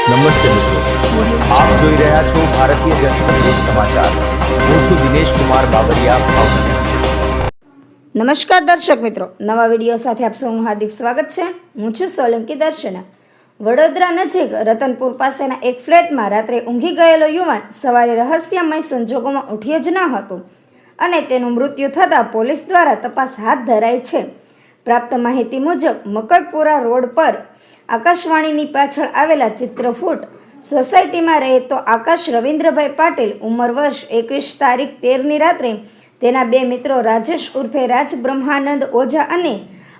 નમસ્તે મિત્રો, આપ જોઈ રહ્યા છો ભારતીય જનસંદેશ સમાચાર. હું છું દિનેશ કુમાર બાબરિયા, ભાવનગર. નમસ્કાર દર્શક મિત્રો, નવા વિડીયો સાથે આપ સૌનું હાર્દિક સ્વાગત છે. હું છું સોલંકી દર્શના. વડોદરા નજીક રતનપુર પાસેના એક ફ્લેટમાં રાત્રે ઊંઘી ગયેલો યુવાન સવારે રહસ્યમય સંજોગોમાં ઉઠ્યો જ ન હતો અને તેનું મૃત્યુ થતાં પોલીસ દ્વારા તપાસ હાથ ધરાઈ છે. પ્રાપ્ત માહિતી મુજબ મકરપુરા રોડ પર આકાશવાણીની પાછળ આવેલા ચિત્રફૂટ સોસાયટીમાં રહેતો આકાશ રવિન્દ્રભાઈ પાટીલ, ઉંમર વર્ષ 21, તારીખ 13ની રાત્રે તેના બે મિત્રો રાજેશ ઉર્ફે રાજ બ્રહ્માનંદ ઓઝા અને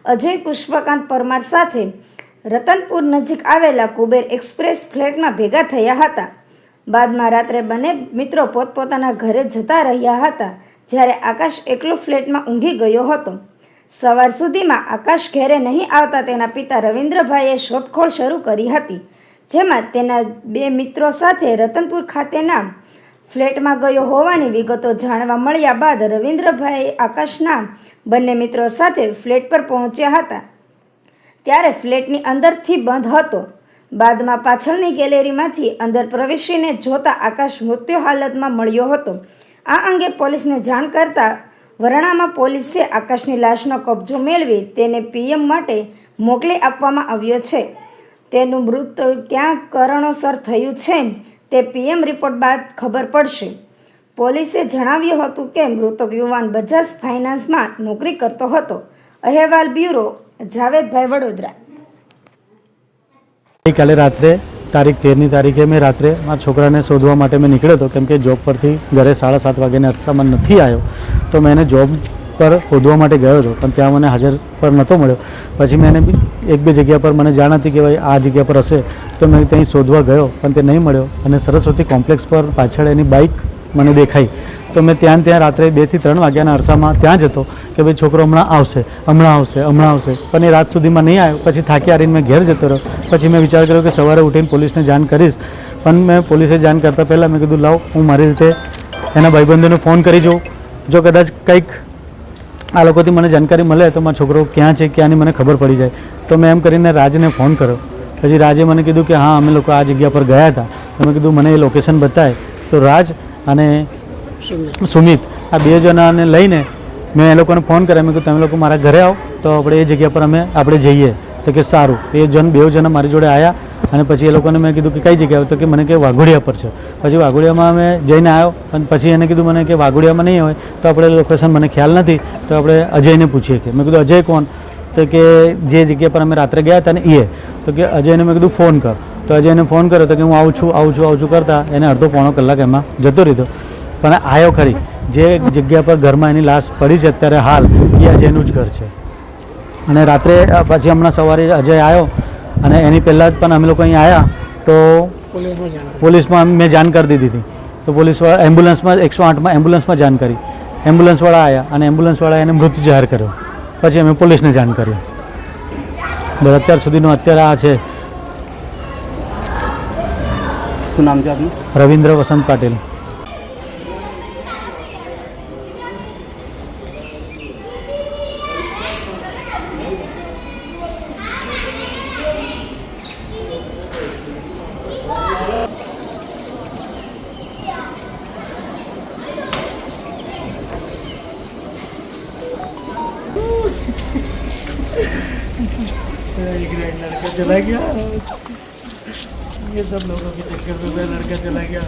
અજય પુષ્પકાંત પરમાર સાથે રતનપુર નજીક આવેલા કુબેર એક્સપ્રેસ ફ્લેટમાં ભેગા થયા હતા. બાદમાં રાત્રે બંને મિત્રો પોતપોતાના ઘરે જતા રહ્યા હતા, જ્યારે આકાશ એકલો ફ્લેટમાં ઊંઘી ગયો હતો. સવાર સુધીમાં આકાશ ઘરે નહીં આવતા તેના પિતા રવિન્દ્રભાઈએ શોધખોળ શરૂ કરી હતી, જેમાં તેના બે મિત્રો સાથે રતનપુર ખાતેના ફ્લેટમાં ગયો હોવાની વિગતો જાણવા મળ્યા બાદ રવિન્દ્રભાઈ આકાશના બંને મિત્રો સાથે ફ્લેટ પર પહોંચ્યા હતા, ત્યારે ફ્લેટની અંદરથી બંધ હતો. બાદમાં પાછળની ગેલેરીમાંથી અંદર પ્રવેશીને જોતા આકાશ મૃત્યુ હાલતમાં મળ્યો હતો. આ અંગે પોલીસને જાણ કરતા વરણામાં પોલીસે આકાશની લાશનો કબજો મેળવી તેને પીએમ માટે મોકલી આપવામાં આવ્યો છે. તેનું મૃત્યુ ક્યાં કારણોસર થયું છે તે પીએમ રિપોર્ટ બાદ ખબર પડશે. પોલીસે જણાવ્યું હતું કે મૃતક યુવાન બજાજ ફાઇનાન્સમાં નોકરી કરતો હતો. અહેવાલ બ્યુરો, જાવેદભાઈ, વડોદરા. ગઈકાલે રાત્રે તારીખ 13ની તારીખે મેં રાત્રે મારા છોકરાને શોધવા માટે મેં નીકળ્યો હતો, કેમ કે જોબ પરથી ઘરે 7:30 વાગ્યાના અરસામાં નથી આવ્યો. તો મેં એને જોબ પર શોધવા માટે ગયો હતો, પણ ત્યાં મને હાજર પર નહોતો મળ્યો. પછી મેં એને એક બે જગ્યા પર મને જાણ હતી કે ભાઈ આ જગ્યા પર હશે, તો મેં ત્યાં શોધવા ગયો, પણ તે નહીં મળ્યો. અને સરસ્વતી કોમ્પ્લેક્સ પર પાછળ એની બાઇક મને દેખાઈ, તો મેં ત્યાં રાત્રે 2 થી 3 વાગ્યાના અરસામાં ત્યાં જ હતો કે ભાઈ છોકરો હમણાં આવશે. પણ એ રાત સુધીમાં નહીં આવ્યો. પછી થાકી હારીને મેં ઘેર જતો રહ્યો. પછી મેં વિચાર કર્યો કે સવારે ઉઠીને પોલીસને જાણ કરીશ, પણ મેં પોલીસે જાણ કરતાં પહેલાં મેં કીધું લાવ હું મારી રીતે એના ભાઈબંધોને ફોન કરી જોઉં, જો કદાચ કંઈક આ લોકોથી મને જાણકારી મળે તો મારો છોકરો ક્યાં છે ક્યાંની મને ખબર પડી જાય. તો મેં એમ કરીને રાજને ફોન કર્યો. પછી રાજે મને કીધું કે હા અમે લોકો આ જગ્યા પર ગયા હતા. તો મેં કીધું મને એ લોકેશન બતાવે. તો રાજ અને સુમિત આ બે જણાને લઈને મેં એ લોકોને ફોન કર્યા. મેં કીધું તમે લોકો મારા ઘરે આવો તો આપણે એ જગ્યા પર આપણે જઈએ. તો કે સારું. બે જણા મારી જોડે આવ્યા અને પછી એ લોકોને મેં કીધું કે કઈ જગ્યાએ? તો કે મને કે વાઘોડિયા પર છે. પછી વાઘોડિયામાં અમે જઈને આવ્યો અને પછી એને કીધું મને કે વાઘોડિયામાં નહીં હોય તો આપણે લોકેશન મને ખ્યાલ નથી, તો આપણે અજયને પૂછીએ. કે મેં કીધું અજય કોણ? તો કે જે જગ્યા પર અમે રાત્રે ગયા હતા ને એ. તો કે અજયને મેં કીધું ફોન કર. તો અજયને ફોન કર્યો તો કે હું આવું છું કરતાં એને અડધો પોણો કલાક એમાં જતો રહ્યો. પણ આવ્યો ખરી. જે જગ્યા પર ઘરમાં એની લાશ પડી છે અત્યારે હાલ, એ અજયનું જ ઘર છે. અને રાત્રે પછી હમણાં સવારે અજય આવ્યો અને એની પહેલાં જ પણ અમે લોકો અહીં આવ્યા તો પોલીસમાં મેં જાણ કરી દીધી હતી. તો પોલીસવાળા એમ્બ્યુલન્સમાં 108માં એમ્બ્યુલન્સમાં જાણ કરી. એમ્બ્યુલન્સવાળા આવ્યા અને એમ્બ્યુલન્સવાળાએ એને મૃત્યુ જાહેર કર્યો. પછી અમે પોલીસને જાણ કરી. બસ અત્યાર સુધીનું અત્યારે આ છે. શું નામ છે આપનું? રવિન્દ્ર વસંત પાટીલ. एक लड़का चला गया, ये सब लोगों के चक्कर में मैं लड़का चला गया.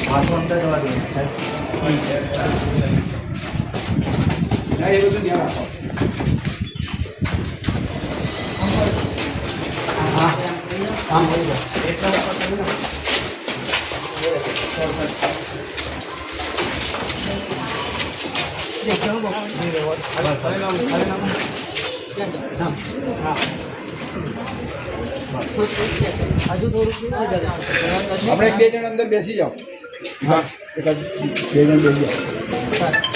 आपको अंदर करवा देंगे. આપણે બે જણ અંદર બેસી જાઓ. હા, બે જણ બેસી જાઓ.